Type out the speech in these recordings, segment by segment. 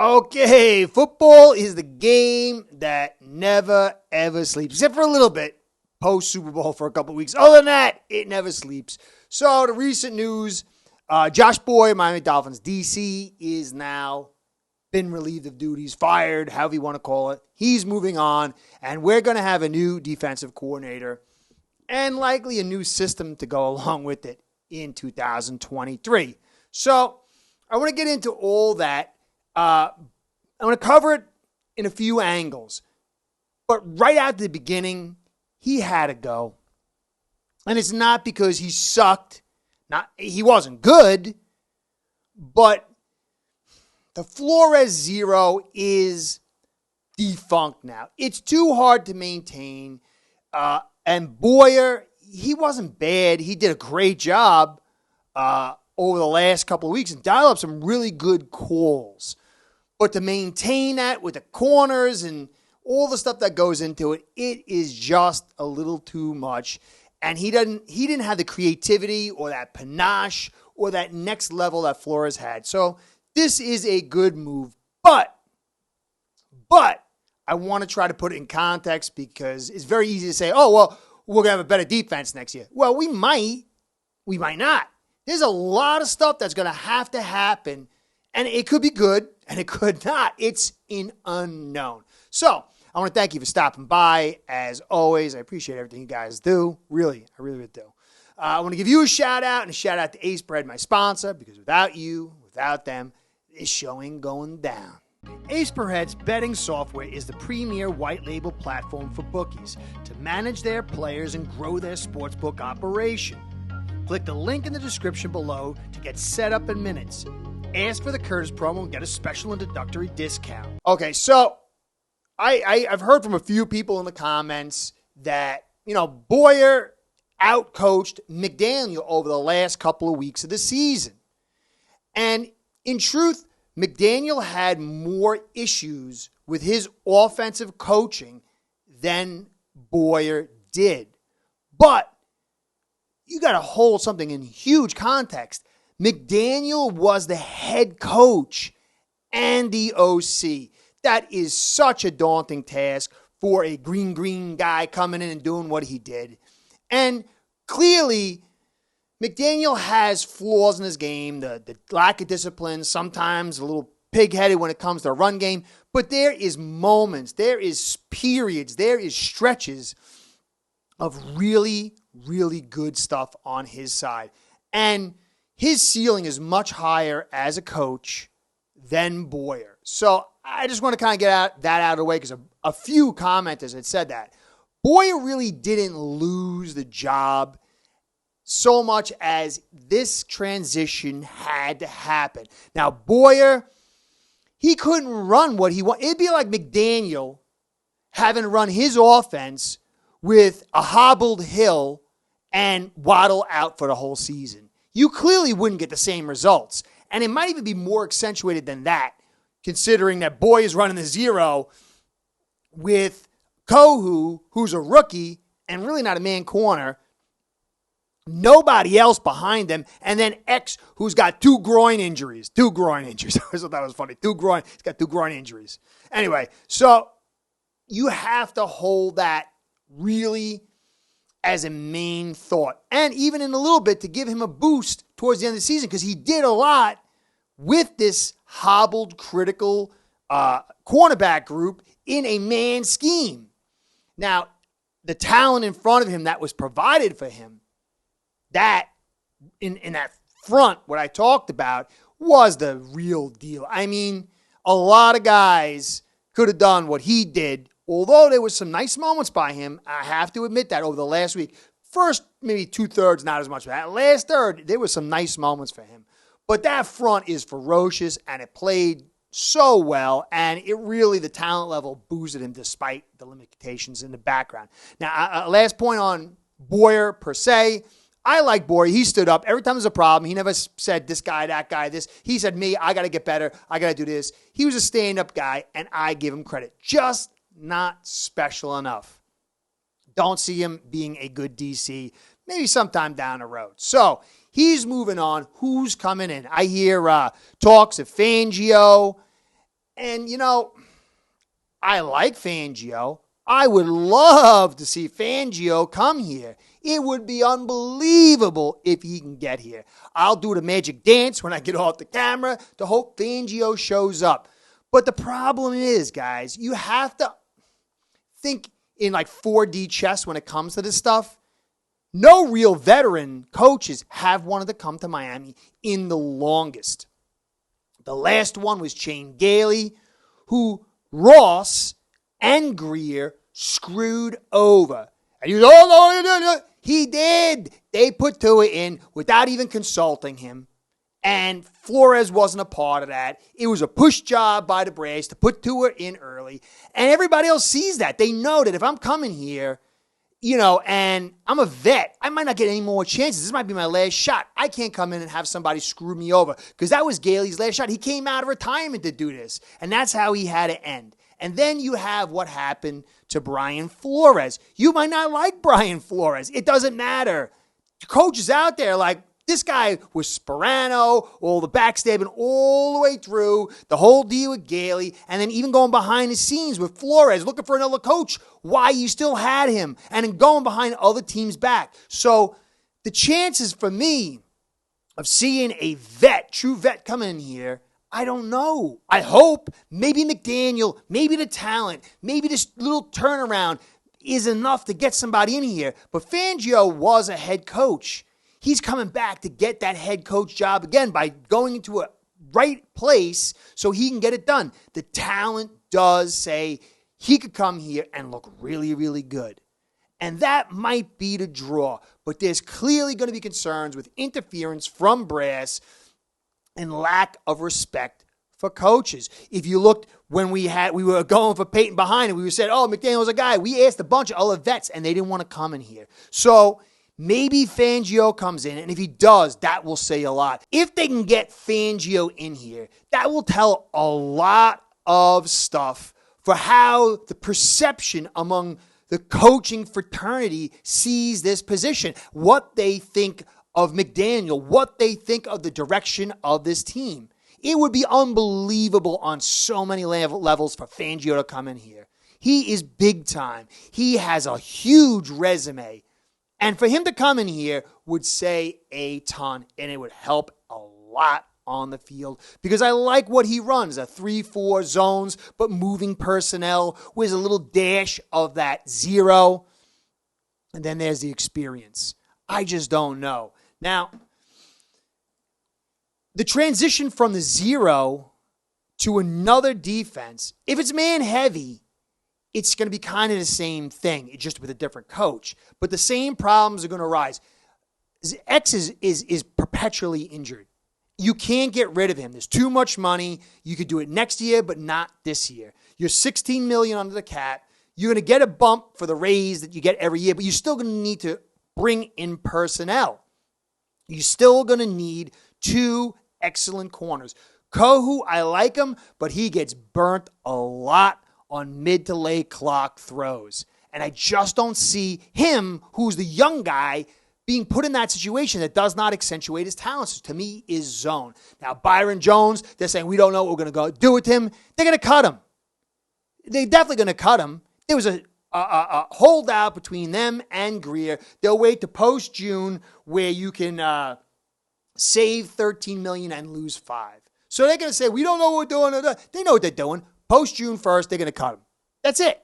Okay, football is the game that never, ever sleeps, except for a little bit post-Super Bowl for a couple weeks. Other than that, it never sleeps. So the recent news, Josh Boyer, Miami Dolphins, DC, is now been relieved of duties, fired, however you want to call it. He's moving on, and we're going to have a new defensive coordinator and likely a new system to go along with it in 2023. So I want to get into all that. I'm going to cover it in a few angles. But right at the beginning, he had to go. And it's not because he sucked. He wasn't good. But the Flores Zero is defunct now. It's too hard to maintain. And Boyer, he wasn't bad. He did a great job over the last couple of weeks and dial up some really good calls. But to maintain that with the corners and all the stuff that goes into it, it is just a little too much. And he didn't have the creativity or that panache or that next level that Flores had. So this is a good move. But I want to try to put it in context because it's very easy to say, oh, well, we're going to have a better defense next year. Well, we might not. There's a lot of stuff that's going to have to happen, and it could be good, and it could not. It's an unknown. So I want to thank you for stopping by. As always, I appreciate everything you guys do. Really, I really do. I want to give you a shout-out, and a shout-out to Ace Bread, my sponsor, because without you, without them, this show ain't going down. Ace Per Head's betting software is the premier white label platform for bookies to manage their players and grow their sportsbook operation. Click the link in the description below to get set up in minutes. Ask for the Curtis promo and get a special introductory discount. Okay, so I've heard from a few people in the comments that, Boyer outcoached McDaniel over the last couple of weeks of the season. And in truth, McDaniel had more issues with his offensive coaching than Boyer did. But you got to hold something in huge context. McDaniel was the head coach and the OC. That is such a daunting task for a green guy coming in and doing what he did. And clearly, McDaniel has flaws in his game, the lack of discipline, sometimes a little pig-headed when it comes to a run game. But there is moments, there is periods, there is stretches of really, really good stuff on his side. And his ceiling is much higher as a coach than Boyer. So I just want to kind of get that out of the way because a few commenters had said that. Boyer really didn't lose the job so much as this transition had to happen. Now, Boyer, he couldn't run what he wanted. It'd be like McDaniel having to run his offense with a hobbled Hill and Waddle out for the whole season. You clearly wouldn't get the same results. And it might even be more accentuated than that, considering that Boyer is running the zero with Kohu, who's a rookie and really not a man corner, nobody else behind him, and then X, who's got two groin injuries. I thought that was funny. He's got two groin injuries. Anyway, so you have to hold that really as a main thought. And even in a little bit to give him a boost towards the end of the season, because he did a lot with this hobbled, critical cornerback group in a man scheme. Now, the talent in front of him that was provided for him, that in that front, what I talked about, was the real deal. I mean, a lot of guys could have done what he did, although there was some nice moments by him. I have to admit that over the last week. First, maybe two-thirds, not as much. That last third, there was some nice moments for him. But that front is ferocious, and it played so well, and it really, the talent level boosted him despite the limitations in the background. Now, last point on Boyer per se. I like Boyer. He stood up. Every time there's a problem, he never said this guy, that guy, this. He said, me, I got to get better. I got to do this. He was a stand-up guy, and I give him credit. Just not special enough. Don't see him being a good DC. Maybe sometime down the road. So he's moving on. Who's coming in? I hear talks of Fangio. And, I like Fangio. I would love to see Fangio come here. It would be unbelievable if he can get here. I'll do the magic dance when I get off the camera to hope Fangio shows up. But the problem is, guys, you have to think in like 4D chess when it comes to this stuff. No real veteran coaches have wanted to come to Miami in the longest. The last one was Shane Gailey, who Ross and Greer screwed over. And you go, no. He did. They put Tua in without even consulting him. And Flores wasn't a part of that. It was a push job by the Braves to put Tua in early. And everybody else sees that. They know that if I'm coming here, and I'm a vet, I might not get any more chances. This might be my last shot. I can't come in and have somebody screw me over because that was Gailey's last shot. He came out of retirement to do this, and that's how he had to end. And then you have what happened to Brian Flores. You might not like Brian Flores. It doesn't matter. Coaches out there like, this guy was Sperano, all the backstabbing all the way through, the whole deal with Gailey, and then even going behind the scenes with Flores, looking for another coach, why you still had him, and then going behind other teams' back. So the chances for me of seeing a true vet come in here, I don't know. I hope maybe McDaniel, maybe the talent, maybe this little turnaround is enough to get somebody in here. But Fangio was a head coach. He's coming back to get that head coach job again by going into a right place so he can get it done. The talent does say he could come here and look really, really good. And that might be the draw. But there's clearly going to be concerns with interference from brass and lack of respect for coaches. If you looked when we were going for Peyton behind and we said, McDaniel's a guy. We asked a bunch of other vets and they didn't want to come in here. So maybe Fangio comes in, and if he does, that will say a lot. If they can get Fangio in here, that will tell a lot of stuff for how the perception among the coaching fraternity sees this position, what they think of McDaniel, what they think of the direction of this team. It would be unbelievable on so many levels for Fangio to come in here. He is big time. He has a huge resume. And for him to come in here would say a ton, and it would help a lot on the field because I like what he runs, a 3-4 zones, but moving personnel with a little dash of that zero. And then there's the experience. I just don't know. Now, the transition from the zero to another defense, if it's man heavy, it's going to be kind of the same thing, just with a different coach. But the same problems are going to arise. X is perpetually injured. You can't get rid of him. There's too much money. You could do it next year, but not this year. You're $16 million under the cap. You're going to get a bump for the raise that you get every year, but you're still going to need to bring in personnel. You're still going to need 2 excellent corners. Kohu, I like him, but he gets burnt a lot on mid to late clock throws. And I just don't see him, who's the young guy, being put in that situation that does not accentuate his talents. So to me, is zone. Now, Byron Jones, they're saying, we don't know what we're going to go do with him. They're going to cut him. They're definitely going to cut him. There was a holdout between them and Greer. They'll wait to post-June where you can save $13 million and lose $5 million. So they're going to say, we don't know what we're doing. They know what they're doing. Post-June 1st, they're going to cut him. That's it.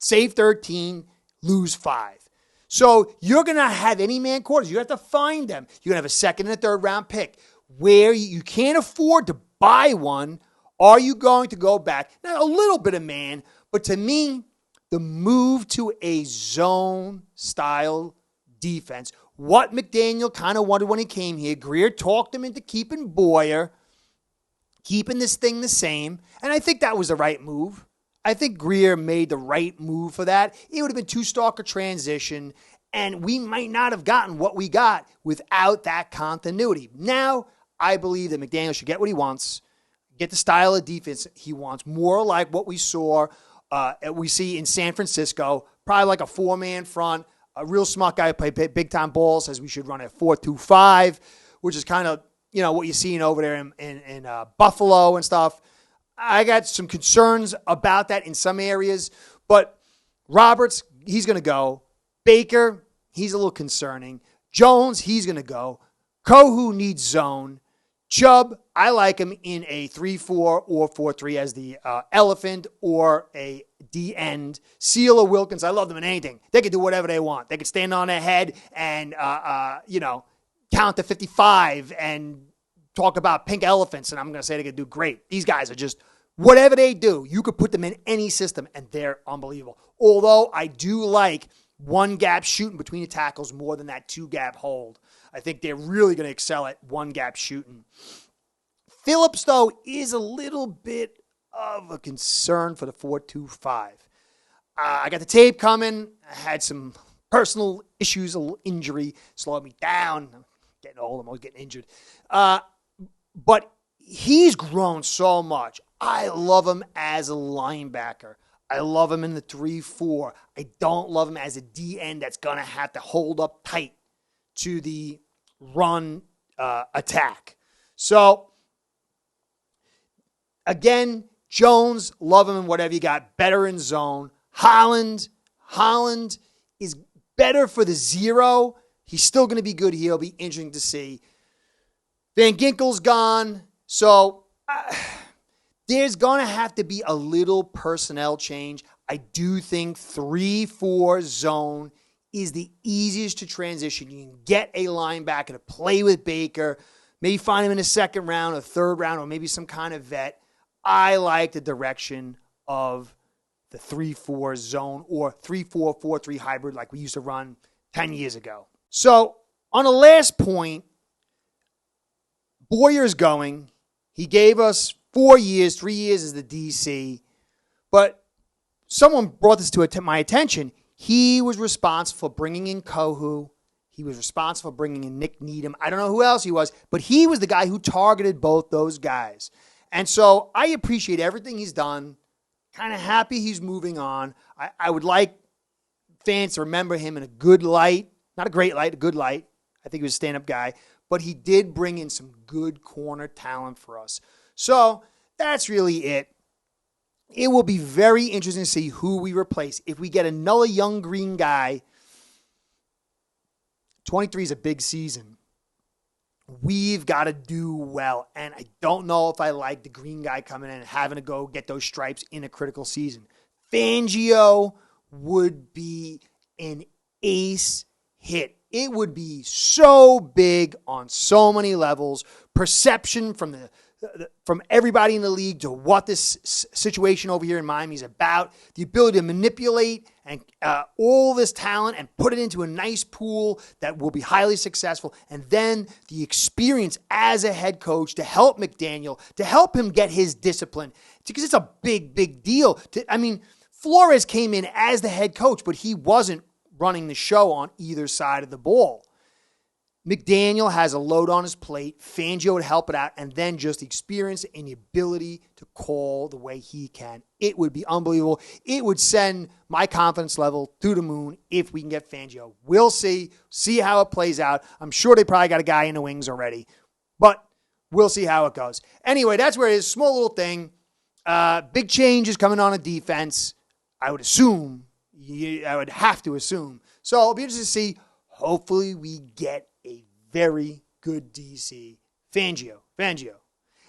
Save 13, lose 5. So you're going to have any man quarters. You have to find them. You're going to have a second and a third round pick. Where you can't afford to buy one, are you going to go back? Now, a little bit of man, but to me, the move to a zone-style defense, what McDaniel kind of wanted when he came here, Greer talked him into keeping Boyer, keeping this thing the same, and I think that was the right move. I think Greer made the right move for that. It would have been too stark a transition, and we might not have gotten what we got without that continuity. Now, I believe that McDaniel should get what he wants, get the style of defense he wants, more like what we see in San Francisco, probably like a 4-man front, a real smart guy who play big-time ball says we should run a 4-2-5, which is kind of, what you're seeing over there in Buffalo and stuff. I got some concerns about that in some areas, but Roberts, he's going to go. Baker, he's a little concerning. Jones, he's going to go. Kohu needs zone. Chubb, I like him in a 3-4 or 4-3 as the elephant or a D-end. Seal or Wilkins, I love them in anything. They can do whatever they want. They can stand on their head and, count to 55 and talk about pink elephants, and I'm going to say they can do great. These guys are just, whatever they do, you could put them in any system, and they're unbelievable. Although I do like one-gap shooting between the tackles more than that two-gap hold. I think they're really going to excel at one-gap shooting. Phillips, though, is a little bit of a concern for the 4-2-5. I got the tape coming. I had some personal issues, a little injury, slowed me down. I'm getting old. I'm always getting injured. But he's grown so much. I love him as a linebacker. I love him in the 3-4. I don't love him as a D-end that's going to have to hold up tight to the run attack. So, again, Jones, love him in whatever you got. Better in zone. Holland is better for the 0. He's still going to be good. He'll be interesting to see. Van Ginkel's gone. So, there's going to have to be a little personnel change. I do think 3-4 zone is the easiest to transition. You can get a linebacker to play with Baker, maybe find him in the second round or third round or maybe some kind of vet. I like the direction of the 3-4 zone or 3-4, 4-3 hybrid like we used to run 10 years ago. So on the last point, Boyer's going. He gave us 4 years, 3 years as the DC, but someone brought this to my attention. He was responsible for bringing in Kohu. He was responsible for bringing in Nick Needham. I don't know who else he was, but he was the guy who targeted both those guys. And so I appreciate everything he's done. Kind of happy he's moving on. I would like fans to remember him in a good light. Not a great light, a good light. I think he was a stand-up guy. But he did bring in some good corner talent for us. So that's really it. It will be very interesting to see who we replace. If we get another young green guy, 23 is a big season. We've got to do well. And I don't know if I like the green guy coming in and having to go get those stripes in a critical season. Fangio would be an ace hit. It would be so big on so many levels. Perception from everybody in the league to what this situation over here in Miami is about. The ability to manipulate and all this talent and put it into a nice pool that will be highly successful. And then the experience as a head coach to help McDaniel, to help him get his discipline. Because it's a big, big deal. Flores came in as the head coach, but he wasn't running the show on either side of the ball. McDaniel has a load on his plate. Fangio would help it out, and then just the experience and the ability to call the way he can. It would be unbelievable. It would send my confidence level through the moon if we can get Fangio. We'll see how it plays out. I'm sure they probably got a guy in the wings already, but we'll see how it goes. Anyway, that's where it is. Small little thing. Big changes coming on defense. I would assume. I would have to assume. So it'll be interesting to see. Hopefully we get a very good DC. Fangio.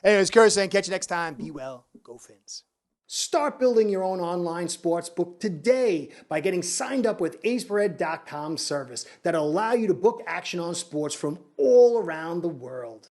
Anyways, Curtis saying, catch you next time. Be well. Go Fins. Start building your own online sports book today by getting signed up with aceperhead.com service that'll allow you to book action on sports from all around the world.